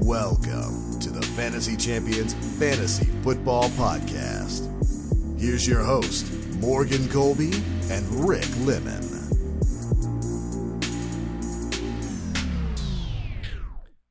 Welcome to the Fantasy Champions Fantasy Football Podcast. Here's your host, Morgan Colby and Rick Lemon.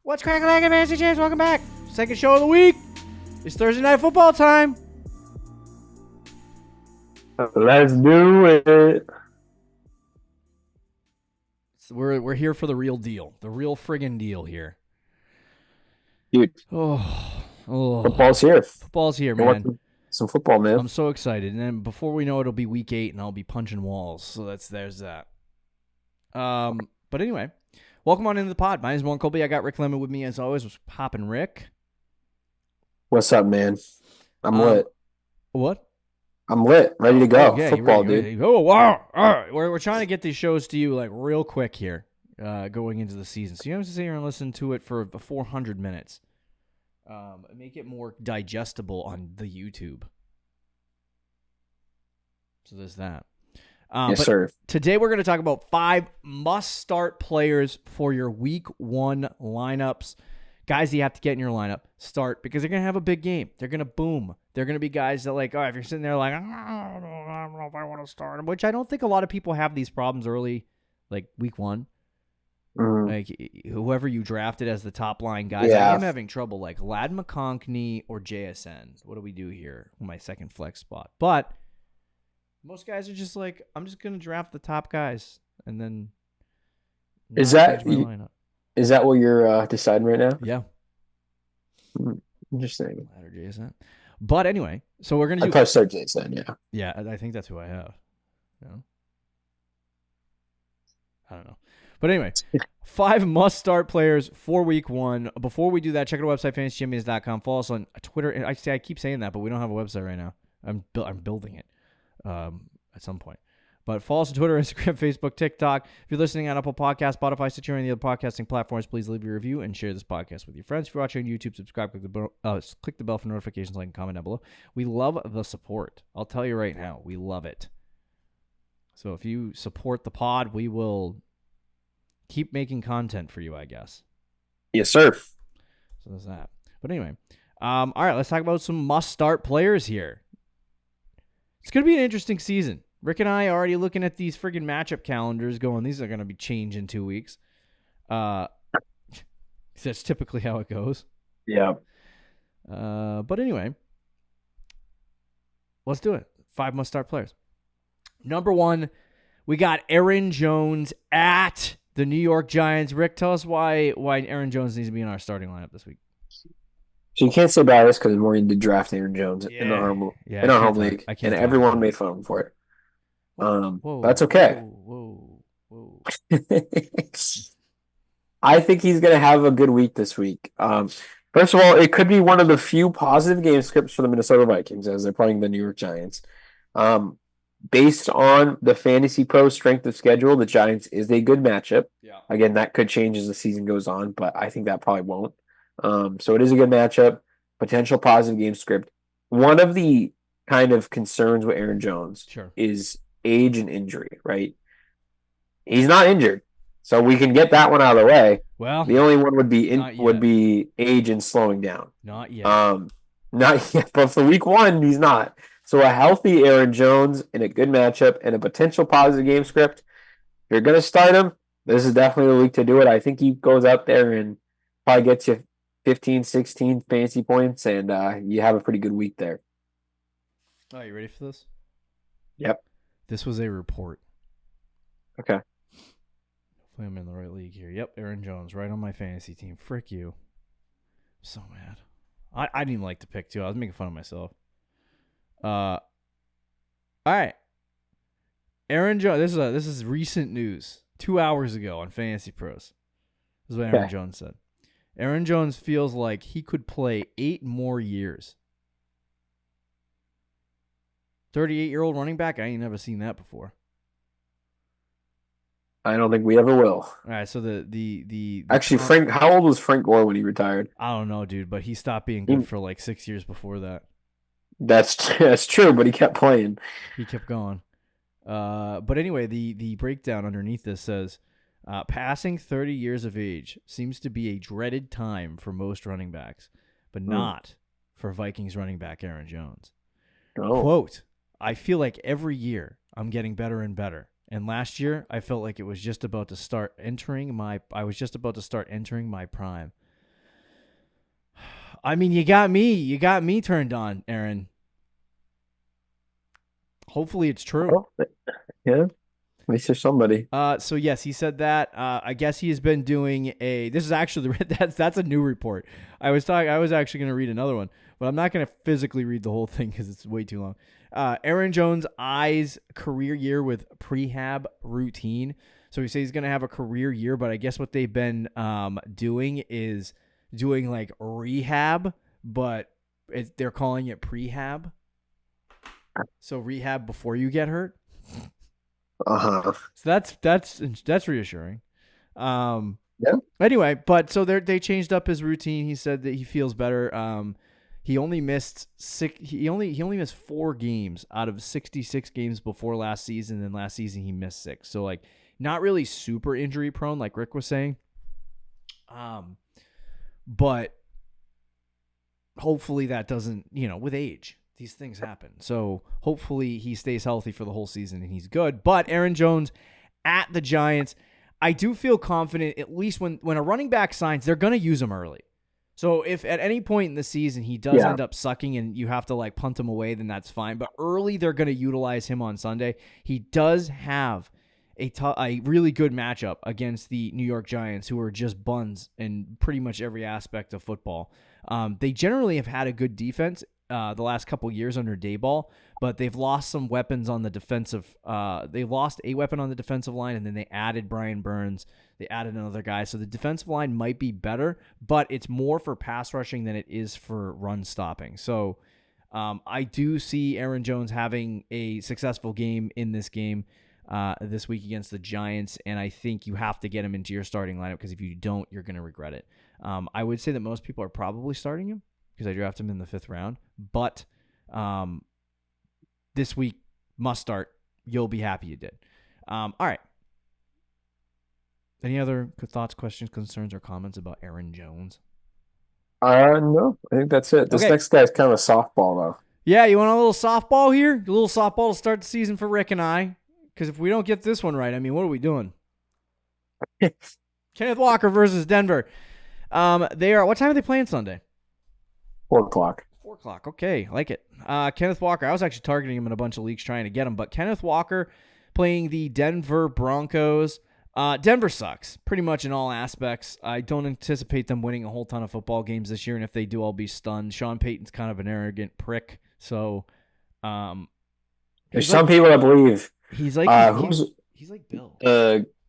What's cracking like Fantasy Champs? Welcome back. Second show of the week. It's Thursday Night Football time. Let's do it. So we're here for the real deal. The real friggin' deal here. Dude, football's here. Football's here, man. Some football, man. I'm so excited. And then before we know it, it'll be week 8 and I'll be punching walls. So there's that. But anyway, welcome on into the pod. My name's Morgan Colby. I got Rick Lemon with me as always. Was Popin Rick. What's up, man? I'm lit. What? I'm lit. Ready to go. Yeah, football, ready. dude. Oh, wow. All right. We're trying to get these shows to you like real quick here, going into the season. So you don't have to sit here and listen to it for 400 minutes. Make it more digestible on the YouTube. So there's that. Yes, sir. Today we're going to talk about 5 must-start players for your Week 1 lineups. Guys you have to get in your lineup, start, because they're going to have a big game. They're going to boom. They're going to be guys that like, if you're sitting there like, I don't know if I want to start them, which I don't think a lot of people have these problems early, like Week 1. Mm-hmm. Like whoever you drafted as the top line guys, Yeah. I am having trouble. Like Ladd McConkey or JSN. What do we do here? My second flex spot. But most guys are just like, I'm just gonna draft the top guys and then. Is that change my lineup. Is that what you're deciding right now? Yeah. Interesting. Ladd or JSN. But anyway, so we're gonna I'd do. probably start Jason. Yeah. Yeah, I think that's who I have. No? I don't know. But anyway, 5 must-start players for Week 1. Before we do that, check out our website, fantasychampions.com. Follow us on Twitter. I keep saying that, but we don't have a website right now. I'm building it at some point. But follow us on Twitter, Instagram, Facebook, TikTok. If you're listening on Apple Podcasts, Spotify, Stitcher, and the other podcasting platforms, please leave your review and share this podcast with your friends. If you're watching on YouTube, subscribe, click the bell for notifications, like and comment down below. We love the support. I'll tell you right now, we love it. So if you support the pod, we will keep making content for you, I guess. Yes, sir. So there's that. But anyway, all right, let's talk about some must-start players here. It's going to be an interesting season. Rick and I are already looking at these friggin' matchup calendars going, these are going to be changed in 2 weeks. That's typically how it goes. Yeah. But anyway, let's do it. 5 must-start players. Number 1, we got Aaron Jones at the New York Giants. Rick, tell us why Aaron Jones needs to be in our starting lineup this week. So you can't say bias because Morgan did draft Aaron Jones in our home league, and everyone made fun of him for it. That's okay. Whoa. I think he's going to have a good week this week. First of all, it could be one of the few positive game scripts for the Minnesota Vikings as they're playing the New York Giants. Based on the Fantasy Pro strength of schedule, the Giants is a good matchup. Yeah. Again, that could change as the season goes on, but I think that probably won't. So it is a good matchup, potential positive game script. One of the kind of concerns with Aaron Jones is age and injury, right? He's not injured, so we can get that one out of the way. Well, the only one would be age and slowing down. Not yet. Not yet, but for week 1, he's not. So a healthy Aaron Jones in a good matchup and a potential positive game script. If you're going to start him, this is definitely the week to do it. I think he goes out there and probably gets you 15, 16 fantasy points, and you have a pretty good week there. Oh, you ready for this? Yep. This was a report. Okay. Hopefully I'm in the right league here. Yep, Aaron Jones, right on my fantasy team. Frick you. I'm so mad. I didn't even like the pick, too. I was making fun of myself. All right. Aaron Jones, this is recent news. 2 hours ago on Fantasy Pros. This is what Aaron Jones said. Aaron Jones feels like he could play 8 more years. 38-year-old running back? I ain't never seen that before. I don't think we ever will. All right, so the Actually, how old was Frank Gore when he retired? I don't know, dude, but he stopped being good for like 6 years before that. That's true, but he kept playing. He kept going. But anyway, the breakdown underneath this says Passing 30 years of age seems to be a dreaded time for most running backs, but not for Vikings running back Aaron Jones. Oh. Quote, I feel like every year I'm getting better and better. And last year I felt like it was just about to start entering my prime. I mean, you got me turned on, Aaron. Hopefully it's true. Oh, yeah. At least there's somebody. So yes, he said that. I guess he has been doing this is actually that's a new report. I was actually going to read another one, but I'm not going to physically read the whole thing because it's way too long. Aaron Jones eyes career year with prehab routine. So he says he's going to have a career year, but I guess what they've been doing is doing like rehab, but they're calling it prehab. So rehab before you get hurt. So that's reassuring. Yeah. Anyway, but so they changed up his routine. He said that he feels better. He only missed 4 games out of 66 games before last season, and last season he missed 6. So like not really super injury prone, like Rick was saying. But hopefully that doesn't, with age, these things happen. So hopefully he stays healthy for the whole season and he's good. But Aaron Jones at the Giants, I do feel confident, at least when a running back signs, they're going to use him early. So if at any point in the season he does end up sucking and you have to like punt him away, then that's fine. But early they're going to utilize him on Sunday. He does have a really good matchup against the New York Giants, who are just buns in pretty much every aspect of football. They generally have had a good defense the last couple years under Dayball, but they've lost some weapons on the defensive. They lost a weapon on the defensive line, and then they added Brian Burns. They added another guy. So the defensive line might be better, but it's more for pass rushing than it is for run stopping. So I do see Aaron Jones having a successful game in this game this week against the Giants, and I think you have to get him into your starting lineup because if you don't, you're going to regret it. I would say that most people are probably starting him because I drafted him in the 5th round, but this week, must start. You'll be happy you did. All right. Any other thoughts, questions, concerns, or comments about Aaron Jones? No, I think that's it. This next guy's kind of a softball, though. Yeah, you want a little softball here? A little softball to start the season for Rick and I. Because if we don't get this one right, I mean, what are we doing? Kenneth Walker versus Denver. What time are they playing Sunday? 4 o'clock. 4 o'clock. Okay, I like it. Kenneth Walker. I was actually targeting him in a bunch of leagues trying to get him, but Kenneth Walker playing the Denver Broncos. Denver sucks pretty much in all aspects. I don't anticipate them winning a whole ton of football games this year, and if they do, I'll be stunned. Sean Payton's kind of an arrogant prick, so there's some people that believe he's like he's like Bill.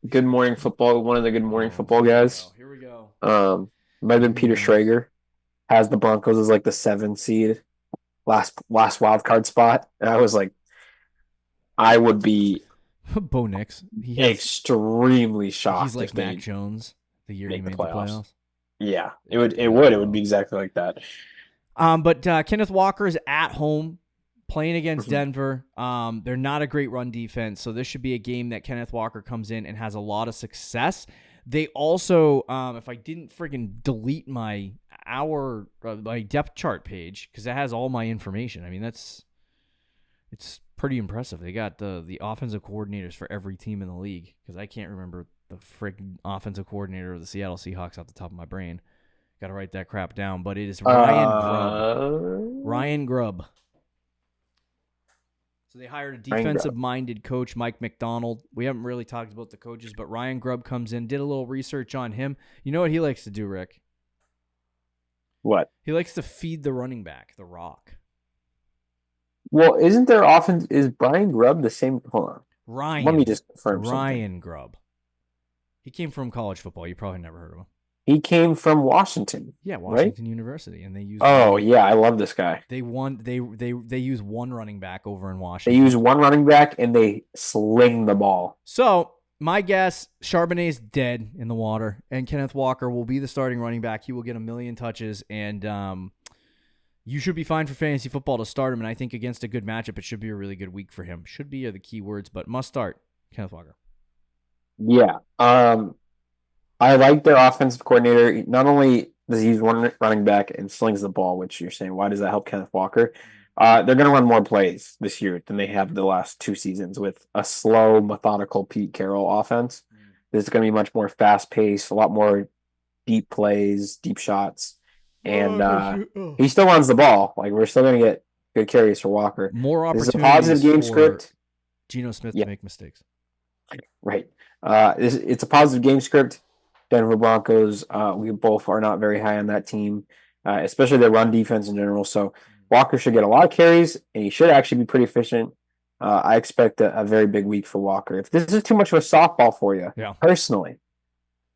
Good Morning Football, one of the Good Morning Football guys. Here we go. Might have been Peter Schrager. Has the Broncos as like the 7th seed, last wild card spot, and I was like, I would be Bo Nix. Extremely shocked. He's like Mac Jones the year he made the playoffs. Yeah, it would be exactly like that. But Kenneth Walker is at home playing against Denver. They're not a great run defense, so this should be a game that Kenneth Walker comes in and has a lot of success. They also, if I didn't friggin' delete my depth chart page, because it has all my information. I mean, it's pretty impressive. They got the offensive coordinators for every team in the league, because I can't remember the friggin' offensive coordinator of the Seattle Seahawks off the top of my brain. Got to write that crap down, but it is Ryan Grubb. Ryan Grubb. So they hired a defensive-minded coach, Mike McDonald. We haven't really talked about the coaches, but Ryan Grubb comes in, did a little research on him. You know what he likes to do, Rick? What? He likes to feed the running back, the rock. Well, isn't there often... Is Brian Grubb the same... Hold on. Ryan. Let me just confirm Ryan Grubb. He came from college football. You probably never heard of him. He came from Washington. Yeah, Washington University, and they use. Oh yeah, I love this guy. They use one running back over in Washington. They use one running back and they sling the ball. So my guess, Charbonnet's dead in the water, and Kenneth Walker will be the starting running back. He will get 1 million touches, and you should be fine for fantasy football to start him. And I think against a good matchup, it should be a really good week for him. Should be the key words, but must start Kenneth Walker. Yeah. I like their offensive coordinator. Not only does he use one running back and slings the ball, which you're saying, why does that help Kenneth Walker? They're going to run more plays this year than they have the last 2 seasons with a slow, methodical Pete Carroll offense. This is going to be much more fast paced, a lot more deep plays, deep shots, and he still runs the ball. Like we're still going to get good carries for Walker. More This is a positive opportunities game for script. Geno Smith Yeah, to make mistakes. right. It's a positive game script. Denver Broncos, we both are not very high on that team, especially their run defense in general. So Walker should get a lot of carries, and he should actually be pretty efficient. I expect a very big week for Walker. If this is too much of a softball for you, Yeah. personally,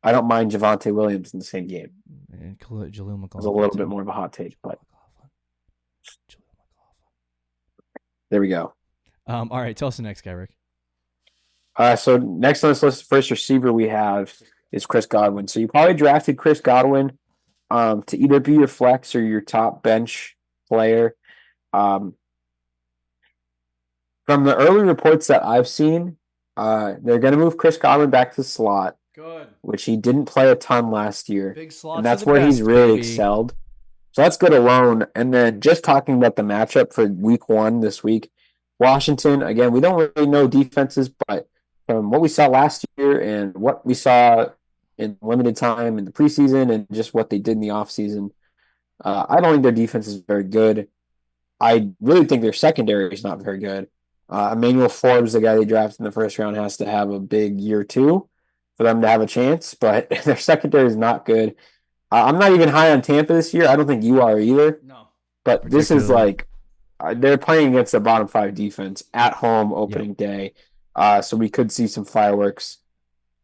I don't mind Javonte Williams in the same game. And Jaleel McLaughlin. It's a little bit more of a hot take, but there we go. All right, tell us the next guy, Rick. So next on this list, first receiver we have is Chris Godwin. So you probably drafted Chris Godwin to either be your flex or your top bench player. From the early reports that I've seen, they're going to move Chris Godwin back to the slot, Good. which he didn't play a ton last year. Big slots and that's are the where he's best, really baby. excelled. So that's good alone. And then just talking about the matchup for week 1 this week, Washington, again, we don't really know defenses, but from what we saw last year and what we saw in limited time in the preseason and just what they did in the offseason, I don't think their defense is very good. I really think their secondary is not very good. Emmanuel Forbes, the guy they drafted in the first round, has to have a big year 2 for them to have a chance, but their secondary is not good. I'm not even high on Tampa this year. I don't think you are either. No. But this is like they're playing against a bottom 5 defense at home opening day. So we could see some fireworks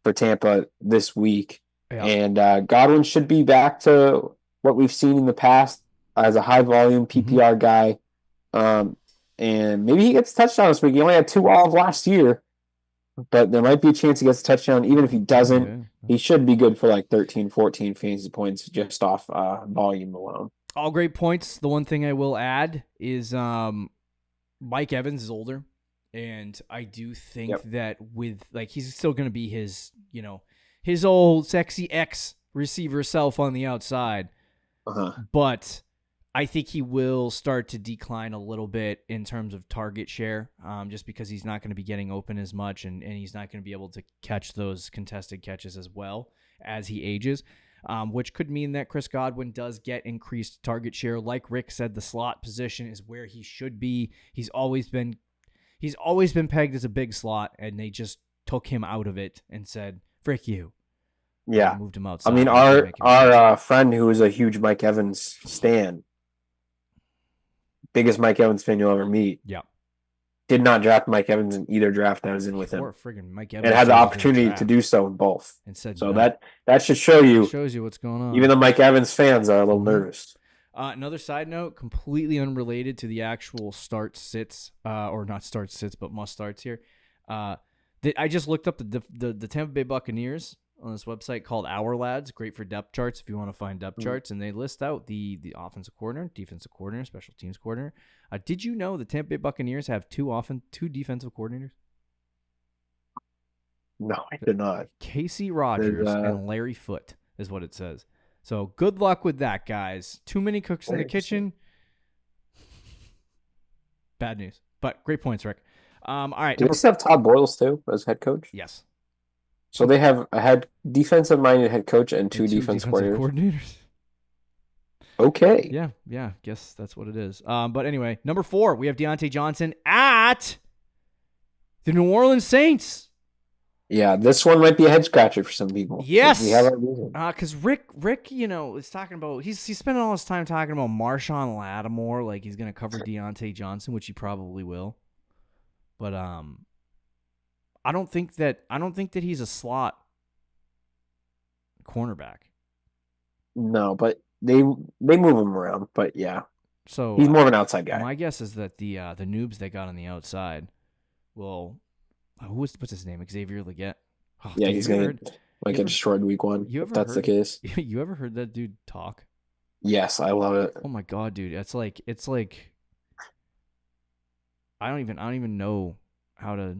for Tampa this week. Yeah. And Godwin should be back to what we've seen in the past as a high volume PPR guy. And maybe he gets a touchdown this week. He only had 2 all of last year, but there might be a chance he gets a touchdown. Even if he doesn't, he should be good for like 13, 14 fantasy points just off volume alone. All great points. The one thing I will add is Mike Evans is older, and I do think that with like he's still going to be his his old sexy X receiver self on the outside, but I think he will start to decline a little bit in terms of target share, just because he's not going to be getting open as much, and he's not going to be able to catch those contested catches as well as he ages. Which could mean that Chris Godwin does get increased target share. Like Rick said, the slot position is where he should be. He's always been pegged as a big slot, and they just took him out of it and said, "Frick you." Yeah, moved him outside. I mean, our friend who is a huge Mike Evans stan, biggest Mike Evans fan you'll ever meet. Yeah. Did not draft Mike Evans in either draft I was in with him. Friggin' Mike Evans and had the opportunity to do so in both. And said so that should show you. Shows you what's going on. Even the Mike Evans fans are a little nervous. Another side note, completely unrelated to the actual start sits, or not start sits, but must starts here. I just looked up the Tampa Bay Buccaneers on this website called Our Lads. Great for depth charts if you want to find depth charts, and they list out the offensive coordinator, defensive coordinator, special teams coordinator. Did you know the Tampa Bay Buccaneers have two defensive coordinators? No, I did not. Casey Rogers and Larry Foote is what it says. So good luck with that, guys. Too many cooks in the kitchen. Bad news, but great points, Rick. All right. Do they still have Todd Boyles too as head coach? Yes. So they have a defensive-minded head coach and two defensive coordinators. Okay. Yeah. Guess that's what it is. But anyway, number 4, we have Deontay Johnson at the New Orleans Saints. Yeah, this one might be a head scratcher for some people. Yes. We have our reason. Because Rick, is talking about he's spending all his time talking about Marshawn Lattimore, like he's gonna cover Deontay Johnson, which he probably will. But I don't think that he's a slot cornerback. No, but they move him around. But yeah, so he's more of an outside guy. My guess is that the noobs they got on the outside will. What's his name? Xavier Legette. Oh, yeah, he's gonna get destroyed week 1. If that's the case. You ever heard that dude talk? Yes, I love it. Oh my god, dude! It's like I don't even know how to.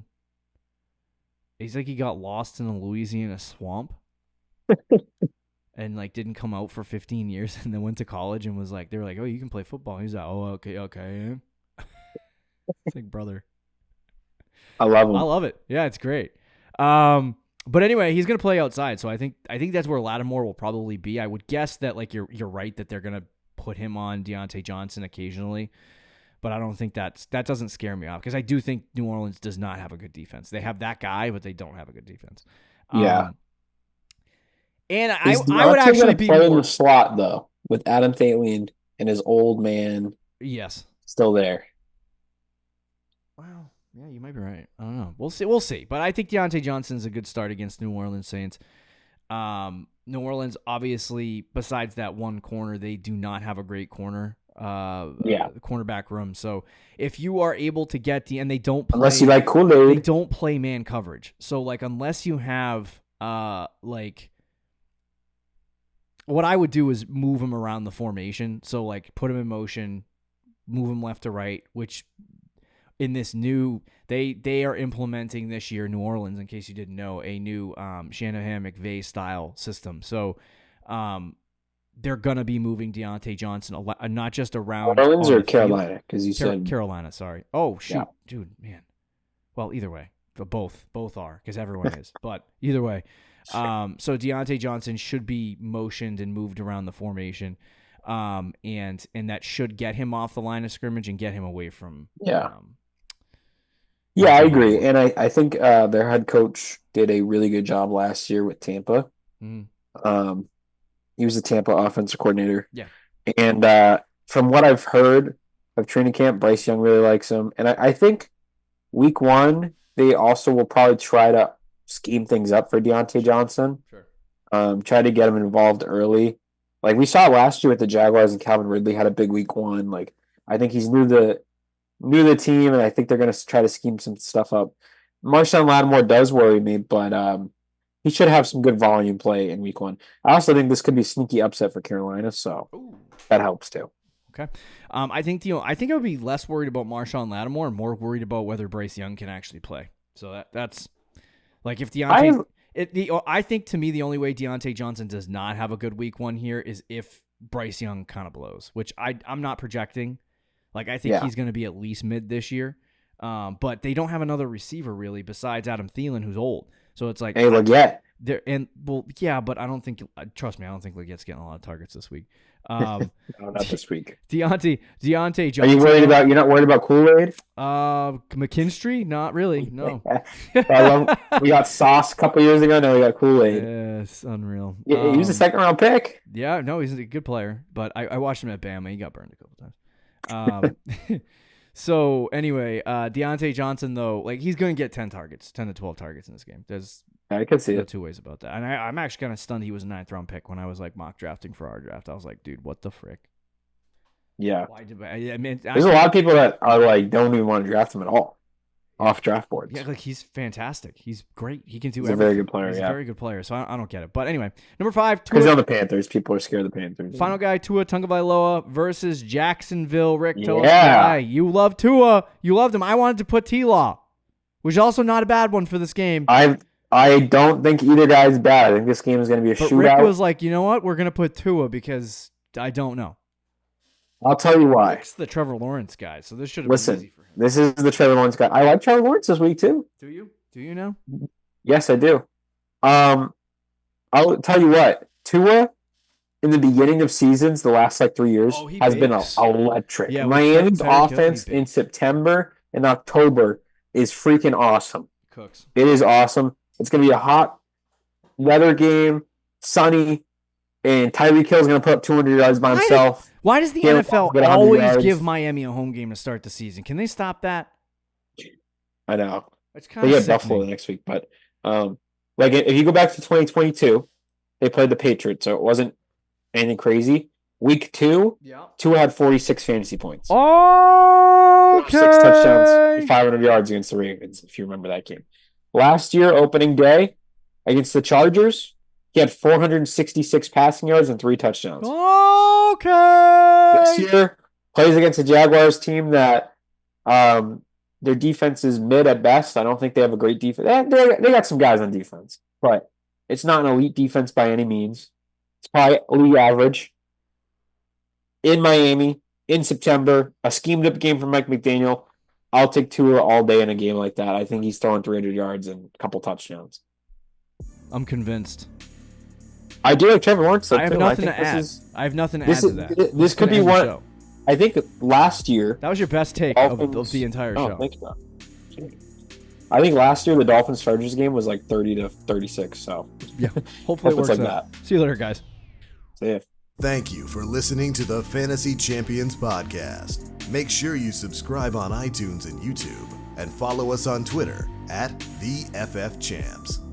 He's like he got lost in a Louisiana swamp. And like didn't come out for 15 years and then went to college and was like, they were like, oh, you can play football. He's like, oh, okay. It's like, brother. I love him. I love it. Yeah, it's great. But anyway, he's gonna play outside, so I think that's where Lattimore will probably be. I would guess that like you're right that they're gonna put him on Deontay Johnson occasionally, but I don't think that doesn't scare me off because I do think New Orleans does not have a good defense. They have that guy, but they don't have a good defense. Yeah. And I would actually be play in more the slot though with Adam Thielen and his old man. Yes, still there. Wow. Yeah, you might be right. I don't know. We'll see. But I think Deontay Johnson's a good start against New Orleans Saints. New Orleans, obviously, besides that one corner, they do not have a great corner. Cornerback room. So if you are able to get and they don't play, unless you like Kool-Aid, they don't play man coverage. So like unless you have like. What I would do is move him around the formation. So, like, put him in motion, move him left to right, which in this new they are implementing this year, New Orleans, in case you didn't know, a new Shanahan-McVay style system. So, they're going to be moving Deontay Johnson not just around. New Orleans or Carolina? Because you said Carolina, sorry. Oh, shoot. Yeah. Dude, man. Well, either way. Both are, because everyone is. But either way. So Deontay Johnson should be motioned and moved around the formation, and that should get him off the line of scrimmage and get him away from. I agree, and I think their head coach did a really good job last year with Tampa. Mm-hmm. He was the Tampa offensive coordinator. Yeah, and from what I've heard of training camp, Bryce Young really likes him, and I think week one they also will probably try to scheme things up for Deontay Johnson. Sure. Try to get him involved early. Like we saw last year with the Jaguars and Calvin Ridley had a big week one. Like I think he's new to the team, and I think they're going to try to scheme some stuff up. Marshawn Lattimore does worry me, but he should have some good volume play in week one. I also think this could be a sneaky upset for Carolina, so that helps too. Okay. I think I would be less worried about Marshawn Lattimore and more worried about whether Bryce Young can actually play. So that's. Like if Deontay, I think to me the only way Deontay Johnson does not have a good week one here is if Bryce Young kind of blows, which I'm not projecting. Like I think he's going to be at least mid this year, but they don't have another receiver really besides Adam Thielen who's old. So it's like Leggett. But I don't think. Trust me, I don't think Leggett's getting a lot of targets this week. No, not this week. Deontay Johnson. Are you worried about? You're not worried about Kool-Aid? McKinstry? Not really. No. We got Sauce a couple years ago. Now we got Kool-Aid. Yes, unreal. Yeah, he was a second round pick. Yeah, no, he's a good player. But I watched him at Bama. He got burned a couple times. So anyway, Deontay Johnson though, like he's going to get 10 to 12 targets in this game. I can see no it. two ways about that. And I'm actually kind of stunned he was a 9th round pick when I was like mock drafting for our draft. I was like, dude, what the frick? Yeah. Why did I mean, there's a lot of people that are like don't even want to draft him at all off draft boards. Yeah, like he's fantastic. He's great. He can do He's everything. a very good player. He's a very good player. So I don't get it. But anyway, number 5. Because on the Panthers, people are scared of the Panthers. Final guy, Tua Tagovailoa versus Jacksonville. Rick, tell us why. You love Tua. You loved him. I wanted to put T-Law, which is also not a bad one for this game. I don't think either guy's bad. I think this game is going to be a shootout. Rick was like, you know what? We're going to put Tua because I don't know. I'll tell you why. Rick's the Trevor Lawrence guy, so this should have been easy for him. This is the Trevor Lawrence guy. I like Trevor Lawrence this week too. Do you? Do you know? Yes, I do. I'll tell you what. Tua, in the beginning of seasons, the last 3 years, has been electric. Yeah, Miami's offense in September and October is freaking awesome. Cooks. It is awesome. It's going to be a hot weather game, sunny, and Tyreek Hill is going to put up 200 yards by himself. Why does the NFL always give Miami a home game to start the season? Can they stop that? I know. It's kind of they get Buffalo next week, but if you go back to 2022, they played the Patriots, so it wasn't anything crazy. Week 2, Tua had 46 fantasy points. Okay. 6 touchdowns, 500 yards against the Ravens, if you remember that game. Last year, opening day, against the Chargers, he had 466 passing yards and 3 touchdowns. Okay. This year, plays against the Jaguars team that the Their defense is mid at best. I don't think they have a great defense. They got some guys on defense, but it's not an elite defense by any means. It's probably league average. In Miami, in September, a schemed up game from Mike McDaniel. I'll take Tua all day in a game like that. I think he's throwing 300 yards and a couple touchdowns. I'm convinced. I do like Trevor Lawrence. I have nothing to add. I have nothing to add to that. This could be one. I think last year. That was your best take of the entire show. Thank you. I think last year the Dolphins-Chargers game was like 30-36. So yeah, hopefully it works like out. that. See you later, guys. See ya. Thank you for listening to the Fantasy Champions Podcast. Make sure you subscribe on iTunes and YouTube and follow us on Twitter @TheFFChamps.